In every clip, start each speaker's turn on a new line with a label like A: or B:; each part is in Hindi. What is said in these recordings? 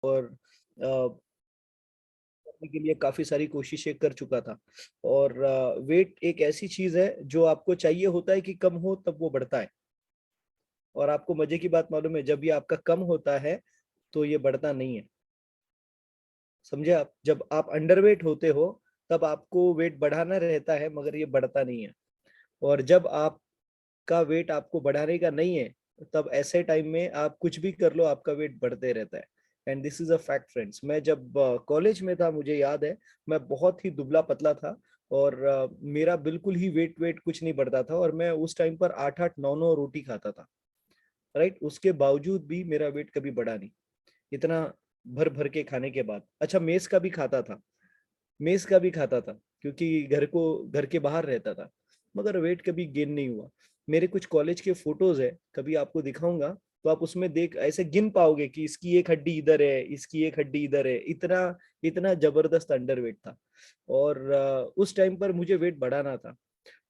A: और करने के लिए काफी सारी कोशिशें कर चुका था। और वेट एक ऐसी चीज है जो आपको चाहिए होता है कि कम हो तब वो बढ़ता है। और आपको मजे की बात मालूम है, जब ये आपका कम होता है तो ये बढ़ता नहीं है। समझे आप? जब आप अंडरवेट होते हो तब आपको वेट बढ़ाना रहता है, मगर ये बढ़ता नहीं है। और जब आपका वेट आपको बढ़ाने का नहीं है, तब ऐसे टाइम में आप कुछ भी कर लो, आपका वेट बढ़ते रहता है। And this is a fact friends. मैं जब कॉलेज में था, मुझे याद है, मैं बहुत ही दुबला पतला था। और मेरा बिल्कुल ही वेट वेट कुछ नहीं बढ़ता था। और मैं उस टाइम पर 8-8 9-9 रोटी खाता था। राइट? उसके बावजूद भी मेरा वेट कभी बढ़ा नहीं, इतना भर भर के खाने के बाद। अच्छा, मेस का भी खाता था, मेस का भी खाता था, क्योंकि घर के बाहर रहता था, मगर वेट कभी गेन नहीं हुआ। मेरे कुछ कॉलेज के फोटोज है, कभी आपको दिखाऊंगा, तो आप उसमें देख ऐसे गिन पाओगे कि इसकी एक हड्डी इधर है, इसकी एक हड्डी इधर है। इतना इतना जबरदस्त अंडरवेट था। और उस टाइम पर मुझे वेट बढ़ाना था।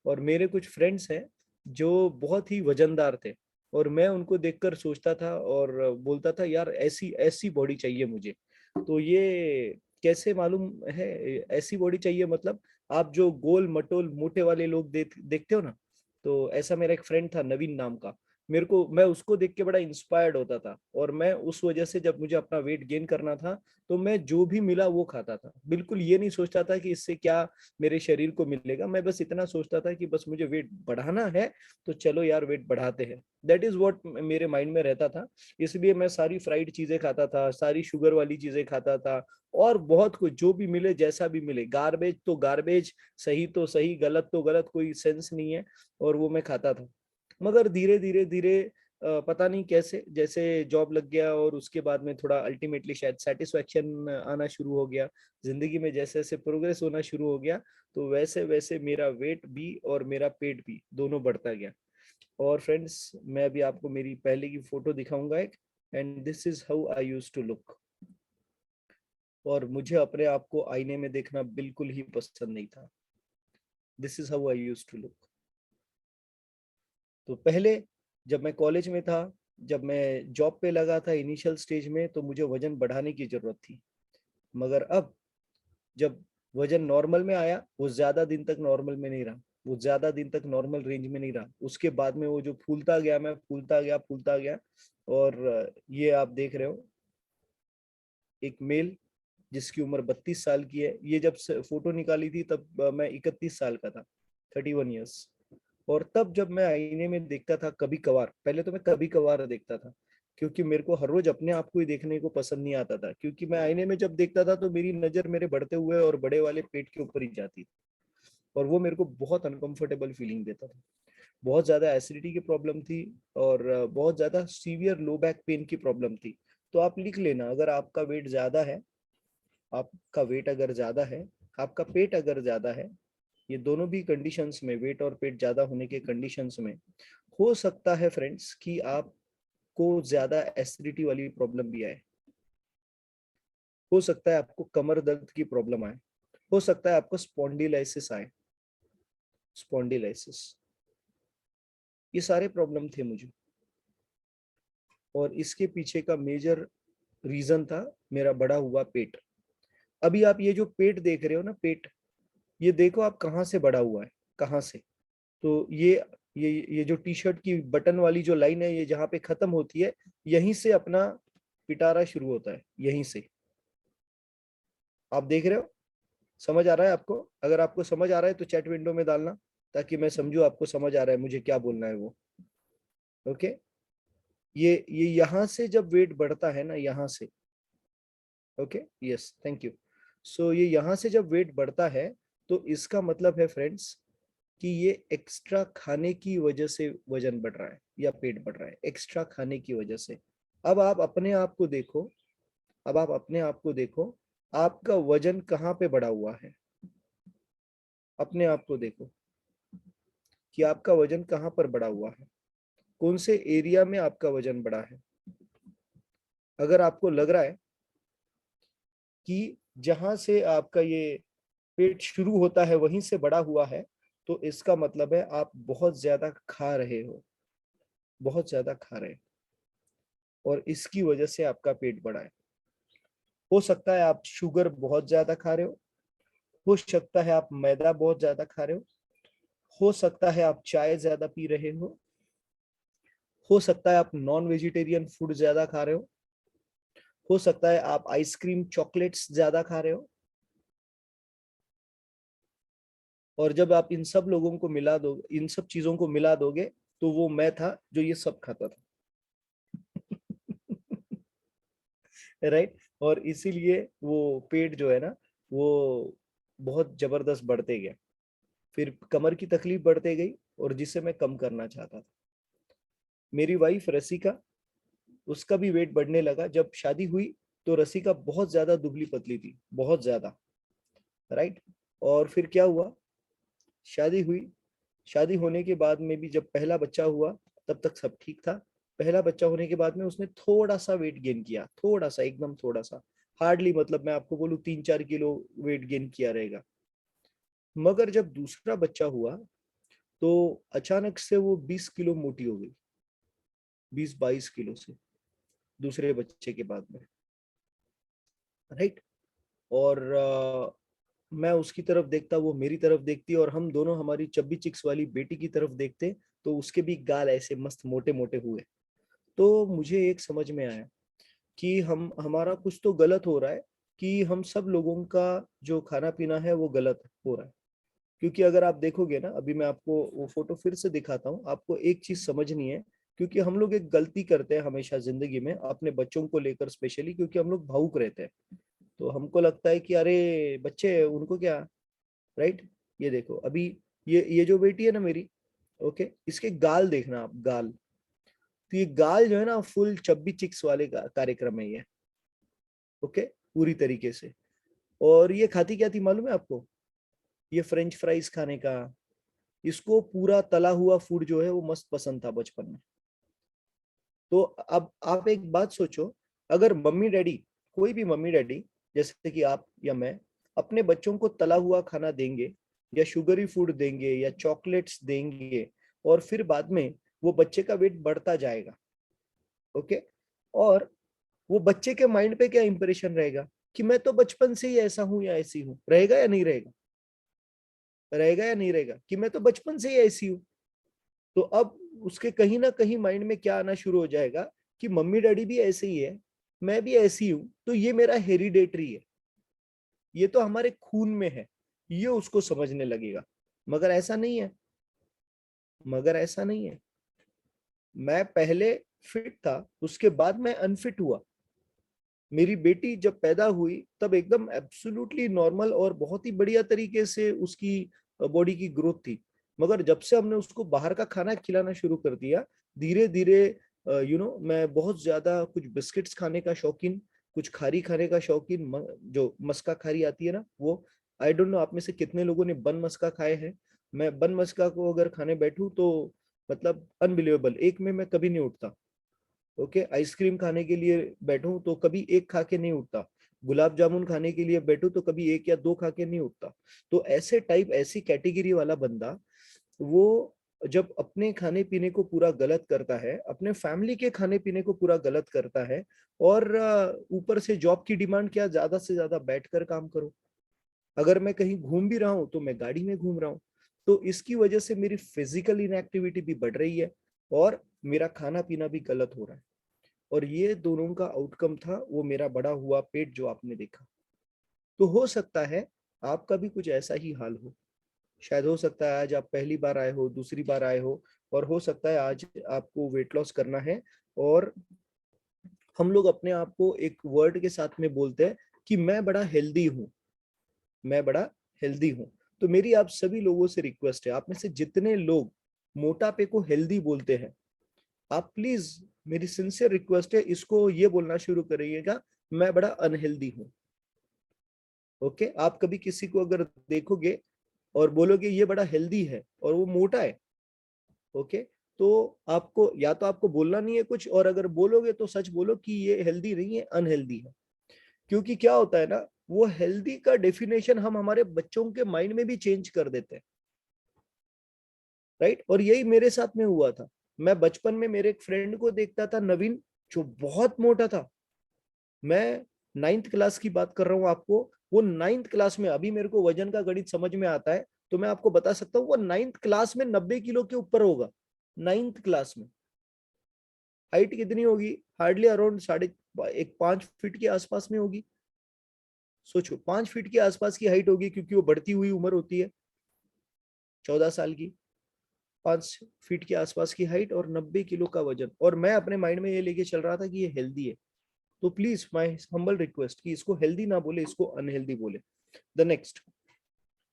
A: और मेरे कुछ फ्रेंड्स हैं जो बहुत ही वजनदार थे, और मैं उनको देखकर सोचता था और बोलता था, यार ऐसी ऐसी बॉडी चाहिए मुझे। तो ये कैसे मालूम है ऐसी बॉडी चाहिए? मतलब आप जो गोल मटोल मोटे वाले लोग देखते हो ना, तो ऐसा मेरा एक फ्रेंड था नवीन नाम का। मैं उसको देख के बड़ा इंस्पायर्ड होता था। और मैं उस वजह से, जब मुझे अपना वेट गेन करना था, तो मैं जो भी मिला वो खाता था। बिल्कुल ये नहीं सोचता था कि इससे क्या मेरे शरीर को मिलेगा। मैं बस इतना सोचता था कि बस मुझे वेट बढ़ाना है, तो चलो यार वेट बढ़ाते हैं। दैट इज व्हाट मेरे माइंड में रहता था। इसलिए मैं सारी फ्राइड चीजें खाता था, सारी शुगर वाली चीजें खाता था, और बहुत कुछ जो भी मिले, जैसा भी मिले, गार्बेज तो गार्बेज, सही तो सही, गलत तो गलत, कोई सेंस नहीं है। और वो मैं खाता था। मगर धीरे धीरे धीरे पता नहीं कैसे, जैसे जॉब लग गया, और उसके बाद में थोड़ा अल्टीमेटली शायद सेटिस्फेक्शन आना शुरू हो गया जिंदगी में, जैसे जैसे प्रोग्रेस होना शुरू हो गया, तो वैसे वैसे मेरा वेट भी और मेरा पेट भी दोनों बढ़ता गया। और फ्रेंड्स, मैं अभी आपको मेरी पहले की फोटो दिखाऊंगा एक। And this is how I use to look. और मुझे अपने आप को आईने में देखना बिल्कुल ही पसंद नहीं था। This is how I use to look. तो पहले जब मैं कॉलेज में था, जब मैं जॉब पे लगा था इनिशियल स्टेज में, तो मुझे वजन बढ़ाने की जरूरत थी। मगर अब जब वजन नॉर्मल में आया, वो ज्यादा दिन तक नॉर्मल में नहीं रहा, वो ज्यादा दिन तक नॉर्मल रेंज में नहीं रहा। उसके बाद में वो जो फूलता गया, मैं फूलता गया फूलता गया। और ये आप देख रहे हो एक मेल जिसकी उम्र 32 साल की है। ये जब फोटो निकाली थी तब मैं 31 साल का था, 31 ईयर्स। और तब जब मैं आईने में देखता था कभी कभार, पहले तो मैं कभी कभार देखता था, क्योंकि मेरे को हर रोज अपने आप को ही देखने को पसंद नहीं आता था। क्योंकि मैं आईने में जब देखता था तो मेरी नजर मेरे बढ़ते हुए और बड़े वाले पेट के ऊपर ही जाती थी। और वो मेरे को बहुत अनकंफर्टेबल फीलिंग देता था। बहुत ज्यादा एसिडिटी की प्रॉब्लम थी, और बहुत ज्यादा सीवियर लो बैक पेन की प्रॉब्लम थी। तो आप लिख लेना, अगर आपका वेट ज्यादा है, आपका वेट अगर ज्यादा है, आपका पेट अगर ज्यादा है, ये दोनों भी कंडीशंस में, वेट और पेट ज्यादा होने के कंडीशंस में, हो सकता है फ्रेंड्स कि आपको ज्यादा एसिडिटी वाली प्रॉब्लम भी आए। हो सकता है आपको कमर दर्द की प्रॉब्लम आए। हो सकता है आपको स्पॉन्डिलाइसिस आए। स्पॉन्डिलाइसिस, ये सारे प्रॉब्लम थे मुझे। और इसके पीछे का मेजर रीजन था मेरा बड़ा हुआ पेट। अभी आप ये जो पेट देख रहे हो ना, पेट, ये देखो आप कहाँ से बड़ा हुआ है, कहाँ से। तो ये जो टी शर्ट की बटन वाली जो लाइन है, ये जहाँ पे खत्म होती है, यहीं से अपना पिटारा शुरू होता है, यहीं से। आप देख रहे हो? समझ आ रहा है आपको? अगर आपको समझ आ रहा है तो चैट विंडो में डालना, ताकि मैं समझू आपको समझ आ रहा है मुझे क्या बोलना है वो। ओके? ये यहाँ से जब वेट बढ़ता है ना, यहाँ से। Okay, yes, thank you. So ये यहाँ से जब वेट बढ़ता है, तो इसका मतलब है फ्रेंड्स कि ये एक्स्ट्रा खाने की वजह से वजन बढ़ रहा है या पेट बढ़ रहा है, एक्स्ट्रा खाने की वजह से। अब आप अपने आप को देखो, अब आप अपने आप को देखो, आपका वजन कहाँ पे बढ़ा हुआ है। अपने आप को देखो कि आपका वजन कहाँ पर बढ़ा हुआ है, कौन से एरिया में आपका वजन बढ़ा है। अगर आपको लग रहा है कि जहां से आपका ये पेट शुरू होता है वहीं से बढ़ा हुआ है, तो इसका मतलब है आप बहुत ज्यादा खा रहे हो, बहुत ज्यादा खा रहे हो, और इसकी वजह से आपका पेट बढ़ा है। हो सकता है आप शुगर बहुत ज्यादा खा रहे हो सकता है आप मैदा बहुत ज्यादा खा रहे हो सकता है आप चाय ज्यादा पी रहे हो सकता है आप नॉन वेजिटेरियन फूड ज्यादा खा रहे हो सकता है आप आइसक्रीम चॉकलेट्स ज्यादा खा रहे हो। और जब आप इन सब लोगों को मिला दो, इन सब चीजों को मिला दोगे, तो वो मैं था जो ये सब खाता था। राइट। और इसीलिए वो पेट जो है ना, वो बहुत जबरदस्त बढ़ते गया। फिर कमर की तकलीफ बढ़ते गई, और जिसे मैं कम करना चाहता था। मेरी वाइफ रसिका, उसका भी वेट बढ़ने लगा जब शादी हुई। तो रसिका बहुत ज्यादा दुबली पतली थी, बहुत ज्यादा। राइट। और फिर क्या हुआ, शादी हुई। शादी होने के बाद में भी जब पहला बच्चा हुआ, तब तक सब ठीक था। पहला बच्चा होने के बाद में उसने थोड़ा सा वेट गेन किया, थोड़ा सा, एकदम थोड़ा सा। हार्डली, मतलब मैं आपको बोलूं 3-4 किलो वेट गेन किया रहेगा। मगर जब दूसरा बच्चा हुआ, तो अचानक से वो 20 किलो मोटी हो गई, 20-22 किलो से, दूसरे बच्चे के बाद में। राइट। और मैं उसकी तरफ देखता, वो मेरी तरफ देखती, और हम दोनों हमारी चब्बी चिक्स वाली बेटी की तरफ देखते। तो उसके भी गाल ऐसे मस्त मोटे मोटे हुए। तो मुझे एक समझ में आया कि हम हमारा कुछ तो गलत हो रहा है, कि हम सब लोगों का जो खाना पीना है वो गलत हो रहा है। क्योंकि अगर आप देखोगे ना, अभी मैं आपको वो फोटो फिर से दिखाता हूँ, आपको एक चीज समझनी है। क्योंकि हम लोग एक गलती करते हैं हमेशा जिंदगी में, अपने बच्चों को लेकर स्पेशली, क्योंकि हम लोग भावुक रहते हैं। तो हमको लगता है कि अरे बच्चे, उनको क्या। राइट। ये देखो अभी, ये जो बेटी है ना मेरी, ओके, इसके गाल देखना आप, गाल। तो ये गाल जो है ना, फुल चब्बी चिक्स वाले कार्यक्रम है ये। ओके, पूरी तरीके से। और ये खाती क्या थी मालूम है आपको? ये फ्रेंच फ्राइज खाने का, इसको पूरा तला हुआ फूड जो है वो मस्त पसंद था बचपन में। तो अब आप एक बात सोचो, अगर मम्मी डैडी, कोई भी मम्मी डैडी, जैसे कि आप या मैं, अपने बच्चों को तला हुआ खाना देंगे, या शुगरी फूड देंगे, या चॉकलेट्स देंगे, और फिर बाद में वो बच्चे का वेट बढ़ता जाएगा। ओके। और वो बच्चे के माइंड पे क्या इंप्रेशन रहेगा, कि मैं तो बचपन से ही ऐसा हूं या ऐसी हूं, रहेगा या नहीं रहेगा? रहेगा या नहीं रहेगा, कि मैं तो बचपन से ही ऐसी हूं। तो अब उसके कहीं ना कहीं माइंड में क्या आना शुरू हो जाएगा, कि मम्मी डैडी भी ऐसे ही है, मैं भी ऐसी हूं, तो ये मेरा हेरिडेटरी है, ये तो हमारे खून में है। ये उसको समझने लगेगा। मगर ऐसा नहीं है। मगर ऐसा नहीं है। मैं पहले फिट था, उसके बाद मैं अनफिट हुआ। मेरी बेटी जब पैदा हुई, तब एकदम एब्सोल्युटली नॉर्मल और बहुत ही बढ़िया तरीके से उसकी बॉडी की ग्रोथ थी। मगर जब से हमने उसको बाहर का खाना खिलाना शुरू कर दिया, धीरे धीरे मैं बहुत ज्यादा कुछ बिस्किट्स खाने का शौकीन, कुछ खारी खाने का शौकीन, जो मस्का खारी आती है ना वो। आई डोंट नो आप में से कितने लोगों ने बन मस्का खाए हैं। मैं बन मस्का को अगर खाने बैठूं तो मतलब अनबिलीवेबल, एक में मैं कभी नहीं उठता। ओके। आइसक्रीम खाने के लिए बैठूं तो कभी एक खा के नहीं उठता। गुलाब जामुन खाने के लिए बैठूं तो कभी एक या दो खा के नहीं उठता। तो ऐसे टाइप, ऐसी कैटेगरी वाला बंदा, वो जब अपने खाने पीने को पूरा गलत करता है, अपने फैमिली के खाने पीने को पूरा गलत करता है, और ऊपर से जॉब की डिमांड क्या, ज्यादा से ज्यादा बैठकर काम करो। अगर मैं कहीं घूम भी रहा हूँ तो मैं गाड़ी में घूम रहा हूँ। तो इसकी वजह से मेरी फिजिकल इनएक्टिविटी भी बढ़ रही है, और मेरा खाना पीना भी गलत हो रहा है। और ये दोनों का आउटकम था वो मेरा बड़ा हुआ पेट जो आपने देखा। तो हो सकता है आपका भी कुछ ऐसा ही हाल हो। शायद हो सकता है आज आप पहली बार आए हो, दूसरी बार आए हो, और हो सकता है आज आपको वेट लॉस करना है। और हम लोग अपने आप को एक वर्ड के साथ में बोलते हैं कि मैं बड़ा हेल्दी हूँ, मैं बड़ा हेल्दी हूँ। तो मेरी आप सभी लोगों से रिक्वेस्ट है, आप में से जितने लोग मोटापे को हेल्दी बोलते हैं, आप प्लीज, मेरी सिंसियर रिक्वेस्ट है, इसको ये बोलना शुरू करिएगा, मैं बड़ा अनहेल्दी हूं। ओके। आप कभी किसी को अगर देखोगे और बोलोगे ये बड़ा हेल्दी है, और वो मोटा है, ओके, तो आपको, या तो आपको बोलना नहीं है कुछ, और अगर बोलोगे तो सच बोलो कि ये हेल्दी नहीं है, अनहेल्दी है। क्योंकि क्या होता है ना, वो हेल्दी का डेफिनेशन हम हमारे बच्चों के माइंड में भी चेंज कर देते हैं। राइट। और यही मेरे साथ में हुआ था। मैं बचपन में मेरे एक फ्रेंड को देखता था, नवीन, जो बहुत मोटा था। मैं नाइन्थ क्लास की बात कर रहा हूं आपको, वो नाइन्थ क्लास में, अभी मेरे को वजन का गणित समझ में आता है तो मैं आपको बता सकता हूँ वो नाइन्थ क्लास में 90 किलो के ऊपर होगा। नाइन्थ क्लास में हाइट कितनी होगी? हार्डली अराउंड 5 फीट के आसपास में होगी। सोचो 5 फीट के आसपास की हाइट होगी, क्योंकि वो बढ़ती हुई उम्र होती है 14 साल की। 5 फीट के आसपास की हाइट और 90 किलो का वजन, और मैं अपने माइंड में ये लेके चल रहा था कि ये हेल्दी है। तो प्लीज माय हम्बल रिक्वेस्ट कि इसको हेल्दी ना बोले, इसको अनहेल्दी बोले। द नेक्स्ट,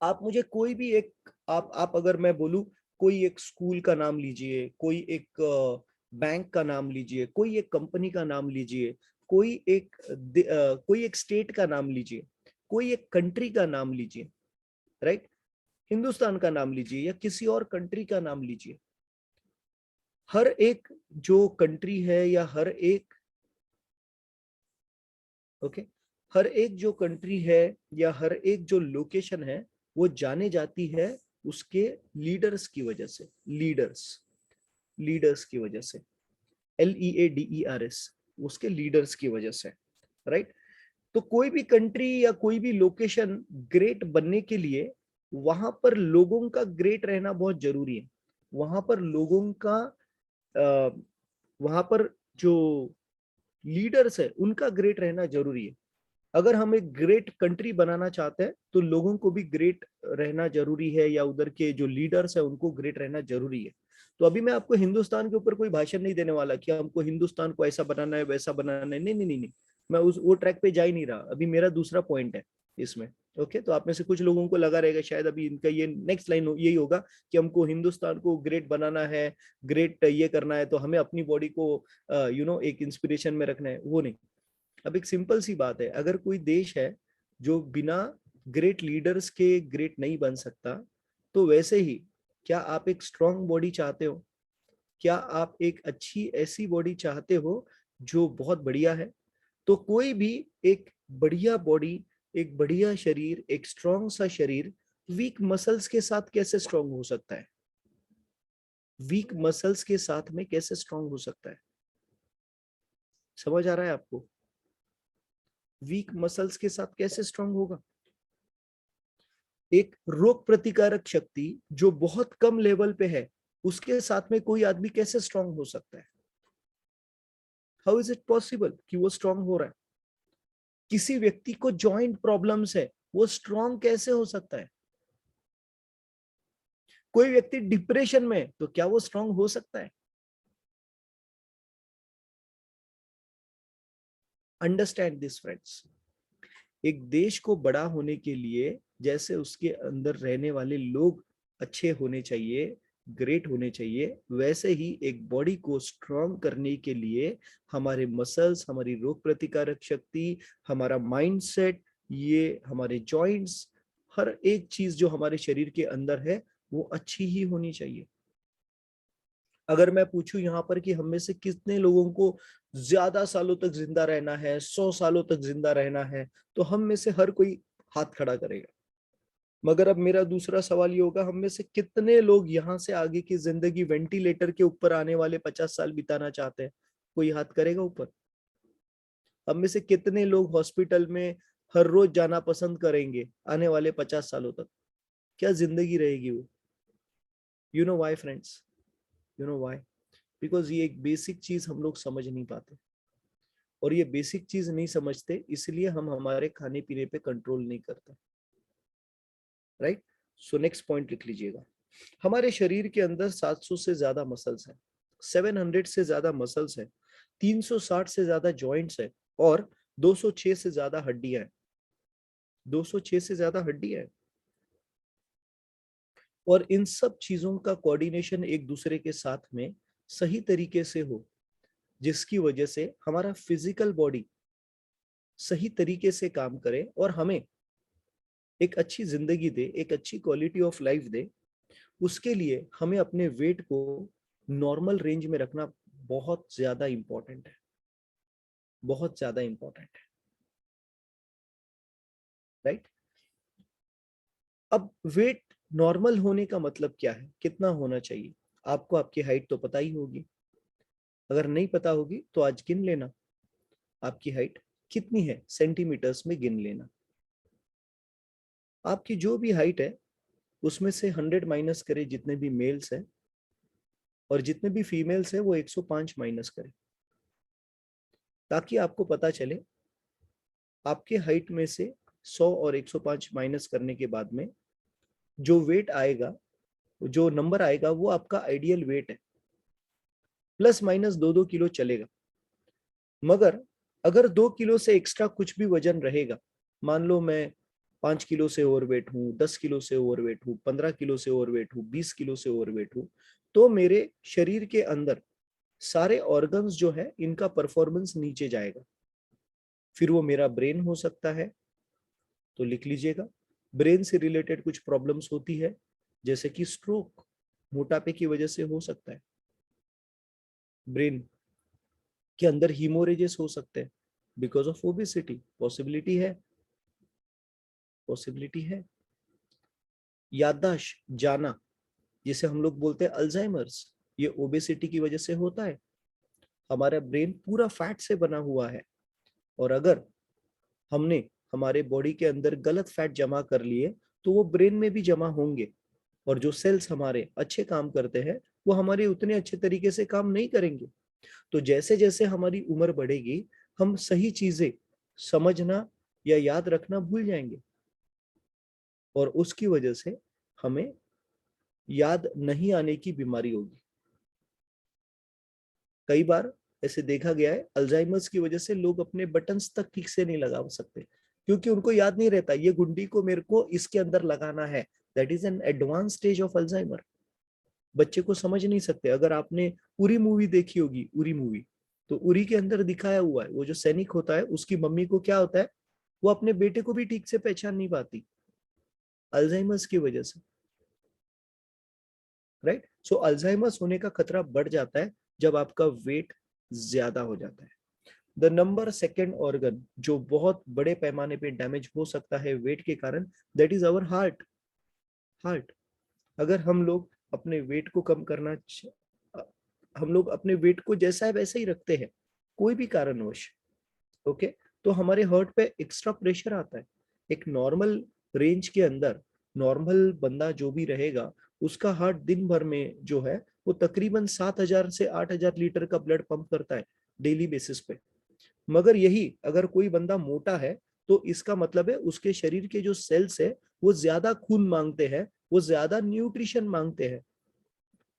A: आप मुझे कोई भी एक, आप अगर मैं बोलूं कोई एक स्कूल का नाम लीजिए, कोई एक बैंक का नाम लीजिए, कोई एक कंपनी का नाम लीजिए, कोई एक स्टेट का नाम लीजिए, कोई एक कंट्री का नाम लीजिए, राइट? हिंदुस्तान का नाम लीजिए या किसी और कंट्री का नाम लीजिए। हर एक जो कंट्री है या ओके हर एक जो कंट्री है या हर एक जो लोकेशन है, वो जाने जाती है उसके लीडर्स की वजह से। लीडर्स की वजह से, LEADERS, उसके लीडर्स की वजह से, राइट? तो कोई भी कंट्री या कोई भी लोकेशन ग्रेट बनने के लिए वहां पर लोगों का ग्रेट रहना बहुत जरूरी है। वहां पर लोगों का वहां पर जो लीडर्स है उनका ग्रेट रहना जरूरी है। अगर हम एक ग्रेट कंट्री बनाना चाहते हैं तो लोगों को भी ग्रेट रहना जरूरी है, या उधर के जो लीडर्स है उनको ग्रेट रहना जरूरी है। तो अभी मैं आपको हिंदुस्तान के ऊपर कोई भाषण नहीं देने वाला कि हमको हिंदुस्तान को ऐसा बनाना है वैसा बनाना है, नहीं नहीं नहीं नहीं। मैं उस वो ट्रैक पे जा ही नहीं रहा, अभी मेरा दूसरा पॉइंट है इसमें। ओके, तो आप में से कुछ लोगों को लगा रहेगा शायद अभी इनका ये नेक्स्ट लाइन यही होगा कि हमको हिंदुस्तान को ग्रेट बनाना है, ग्रेट ये करना है, तो हमें अपनी बॉडी को एक इंस्पिरेशन में रखना है। वो नहीं। अब एक सिंपल सी बात है, अगर कोई देश है जो बिना ग्रेट लीडर्स के ग्रेट नहीं बन सकता, तो वैसे ही क्या आप एक स्ट्रांग बॉडी चाहते हो? क्या आप एक अच्छी ऐसी बॉडी चाहते हो जो बहुत बढ़िया है? तो कोई भी एक बढ़िया बॉडी, एक बढ़िया शरीर, एक स्ट्रांग सा शरीर वीक मसल्स के साथ कैसे स्ट्रांग हो सकता है? वीक मसल्स के साथ में कैसे स्ट्रांग हो सकता है? समझ आ रहा है आपको? वीक मसल्स के साथ कैसे स्ट्रांग होगा? एक रोग प्रतिकारक शक्ति जो बहुत कम लेवल पे है, उसके साथ में कोई आदमी कैसे स्ट्रांग हो सकता है? हाउ इज इट पॉसिबल कि वो स्ट्रांग हो रहा है? किसी व्यक्ति को जॉइंट प्रॉब्लम्स है, वो स्ट्रांग कैसे हो सकता है? कोई व्यक्ति डिप्रेशन में है, तो क्या वो स्ट्रांग हो सकता है? Understand this friends. एक देश को बड़ा होने के लिए जैसे उसके अंदर रहने वाले लोग अच्छे होने चाहिए, ग्रेट होने चाहिए, वैसे ही एक बॉडी को स्ट्रांग करने के लिए हमारे मसल्स, हमारी रोग प्रतिकारक शक्ति, हमारा माइंडसेट, ये हमारे जॉइंट्स, हर एक चीज जो हमारे शरीर के अंदर है वो अच्छी ही होनी चाहिए। अगर मैं पूछूं यहाँ पर कि हम में से कितने लोगों को ज्यादा सालों तक जिंदा रहना है, 100 सालों तक जिंदा रहना है, तो हम में से हर कोई हाथ खड़ा करेगा। मगर अब मेरा दूसरा सवाल ये होगा, हम में से कितने लोग यहाँ से आगे की जिंदगी वेंटिलेटर के ऊपर आने वाले 50 साल बिताना चाहते हैं? कोई हाथ करेगा ऊपर? हम में से कितने लोग हॉस्पिटल में हर रोज जाना पसंद करेंगे आने वाले 50 सालों तक? क्या जिंदगी रहेगी वो? You know why friends? You know why? Because ये एक बेसिक चीज हम लोग समझ नहीं पाते, और ये बेसिक चीज नहीं समझते इसलिए हम हमारे खाने पीने पे कंट्रोल नहीं करते, राइट? सो नेक्स्ट पॉइंट लिख लीजिएगा। हमारे शरीर के अंदर 700 से ज्यादा मसल्स हैं, 700 से ज्यादा मसल्स हैं, 360 से ज्यादा जॉइंट्स हैं, और 206 से ज्यादा हड्डियां हैं। 206 से ज्यादा हड्डियां हैं, और इन सब चीजों का कोऑर्डिनेशन एक दूसरे के साथ में सही तरीके से हो, जिसकी वजह से हमारा फिजिकल बॉडी सही तरीके से काम करे और हमें एक अच्छी जिंदगी दे, एक अच्छी क्वालिटी ऑफ लाइफ दे। उसके लिए हमें अपने वेट को नॉर्मल रेंज में रखना बहुत ज्यादा इंपॉर्टेंट है, बहुत ज्यादा इंपॉर्टेंट है, राइट? अब वेट नॉर्मल होने का मतलब क्या है, कितना होना चाहिए? आपको आपकी हाइट तो पता ही होगी, अगर नहीं पता होगी तो आज गिन लेना आपकी हाइट कितनी है सेंटीमीटर्स में गिन लेना। आपकी जो भी हाइट है उसमें से 100 माइनस करे जितने भी मेल्स हैं, और जितने भी फीमेल्स हैं वो 105 माइनस करें, ताकि आपको पता चले आपके हाइट में से 100 और 105 माइनस करने के बाद में जो वेट आएगा, जो नंबर आएगा, वो आपका आइडियल वेट है। प्लस माइनस 2-2 किलो चलेगा, मगर अगर 2 किलो से एक्स्ट्रा कुछ भी वजन रहेगा, मान लो मैं 5 किलो से ओवरवेट हूँ, 10 किलो से ओवरवेट हूँ, 15 किलो से ओवरवेट हूँ, 20 किलो से ओवरवेट हूँ, तो मेरे शरीर के अंदर सारे ऑर्गन्स जो है इनका परफॉर्मेंस नीचे जाएगा। फिर वो मेरा ब्रेन हो सकता है, तो लिख लीजिएगा, ब्रेन से रिलेटेड कुछ प्रॉब्लम्स होती है, जैसे कि स्ट्रोक मोटापे की वजह से हो सकता है, ब्रेन के अंदर हीमोरेजेस हो सकते हैं बिकॉज ऑफ ओबेसिटी, पॉसिबिलिटी है, पॉसिबिलिटी है। याददाश्त जाना, जिसे हम लोग बोलते हैं अल्जाइमर्स, ये ओबेसिटी की वजह से होता है। हमारा ब्रेन पूरा फैट से बना हुआ है, और अगर हमने हमारे बॉडी के अंदर गलत फैट जमा कर लिए तो वो ब्रेन में भी जमा होंगे, और जो सेल्स हमारे अच्छे काम करते हैं वो हमारे उतने अच्छे तरीके से काम नहीं करेंगे। तो जैसे जैसे हमारी उम्र बढ़ेगी हम सही चीजें समझना या याद रखना भूल जाएंगे, और उसकी वजह से हमें याद नहीं आने की बीमारी होगी। कई बार ऐसे देखा गया है, अल्जाइमर्स की वजह से लोग अपने बटन्स तक ठीक से नहीं लगा सकते, क्योंकि उनको याद नहीं रहता ये गुंडी को मेरे को इसके अंदर लगाना है। That is an advance stage of Alzheimer. बच्चे को समझ नहीं सकते। अगर आपने उरी मूवी देखी होगी, उरी मूवी, तो उरी के अंदर दिखाया हुआ है वो जो सैनिक होता है उसकी मम्मी को क्या होता है, वो अपने बेटे को भी ठीक से पहचान नहीं पाती, अल्जाइमर्स की वजह से। राइट, सो अल्जाइमर्स होने का खतरा बढ़ जाता है जब आपका वेट ज्यादा हो जाता है। द नंबर सेकेंड ऑर्गन जो बहुत बड़े पैमाने पे डैमेज हो सकता है वेट के कारण, that is our heart. Heart, अगर हम लोग अपने वेट को कम करना, हम लोग अपने वेट को जैसा है वैसे ही रखते हैं कोई भी कारणवश, ओके, तो हमारे हार्ट पे एक्स्ट्रा प्रेशर आता है। एक नॉर्मल रेंज के अंदर नॉर्मल बंदा जो भी रहेगा उसका हार्ट दिन भर में जो है वो तकरीबन 7,000 से 8,000 लीटर का ब्लड पंप करता है डेली बेसिस पे। मगर यही अगर कोई बंदा मोटा है तो इसका मतलब है उसके शरीर के जो सेल्स है वो ज्यादा खून मांगते हैं, वो ज्यादा न्यूट्रिशन मांगते हैं।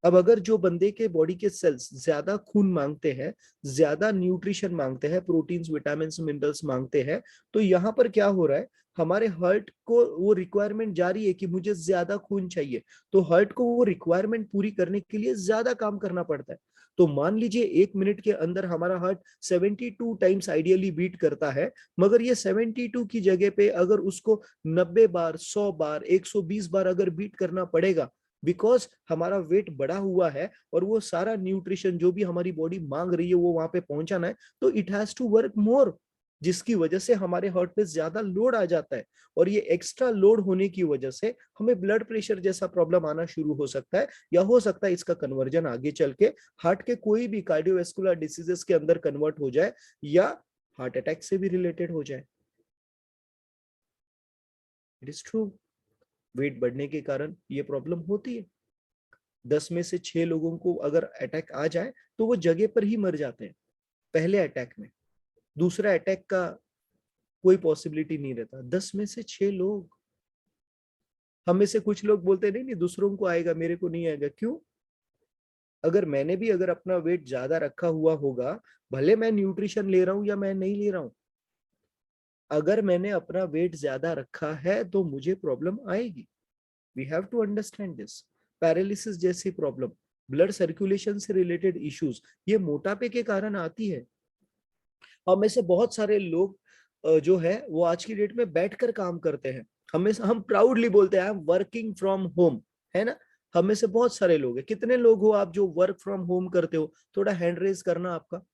A: अब अगर जो बंदे के बॉडी के सेल्स ज्यादा खून मांगते हैं, ज्यादा न्यूट्रिशन मांगते हैं, प्रोटीन्स, विटामिन, मिनरल्स मांगते हैं, तो यहाँ पर क्या हो रहा है, हमारे हार्ट को वो रिक्वायरमेंट जारी है कि मुझे ज्यादा खून चाहिए, तो हार्ट को वो रिक्वायरमेंट पूरी करने के लिए ज्यादा काम करना पड़ता है। तो मान लीजिए 1 मिनट के अंदर हमारा हार्ट 72 टाइम्स आइडियली बीट करता है, मगर ये 72 की जगह पे अगर उसको 90 बार, 100 बार, 120 बार अगर बीट करना पड़ेगा, बिकॉज हमारा वेट बढ़ा हुआ है और वो सारा न्यूट्रिशन जो भी हमारी बॉडी मांग रही है वो वहां पे पहुंचाना है, तो it has to work more, जिसकी वजह से हमारे हार्ट पे ज्यादा लोड आ जाता है। और ये एक्स्ट्रा लोड होने की वजह से हमें ब्लड प्रेशर जैसा प्रॉब्लम आना शुरू हो सकता है, या हो सकता है इसका कन्वर्जन आगे चल के हार्ट के कोई भी कार्डियोवैस्कुलर डिसीजेस के अंदर कन्वर्ट हो जाए, या हार्ट अटैक से भी रिलेटेड हो जाए। इट इज ट्रू, वेट बढ़ने के कारण ये प्रॉब्लम होती है। 10 में से 6 लोगों को अगर अटैक आ जाए तो वो जगह पर ही मर जाते हैं पहले अटैक में, दूसरा अटैक का कोई पॉसिबिलिटी नहीं रहता। 10 में से 6 लोग। हम में से कुछ लोग बोलते नहीं नहीं दूसरों को आएगा मेरे को नहीं आएगा, क्यों? अगर मैंने भी अगर अपना वेट ज्यादा रखा हुआ होगा, भले मैं न्यूट्रिशन ले रहा हूं या मैं नहीं ले रहा हूं, अगर मैंने अपना वेट ज्यादा रखा है तो मुझे प्रॉब्लम आएगी। We have to understand this. Paralysis जैसी प्रॉब्लम, ब्लड सर्कुलेशन से रिलेटेड इश्यूज, ये मोटापे के कारण आती है। और में से बहुत सारे लोग जो है वो आज की डेट में बैठकर काम करते हैं। हम प्राउडली बोलते हैं I am working from home, है ना। हम में से बहुत सारे लोग हैं। कितने लोग हो आप जो वर्क फ्रॉम होम करते हो? थोड़ा हैंड रेज करना आपका।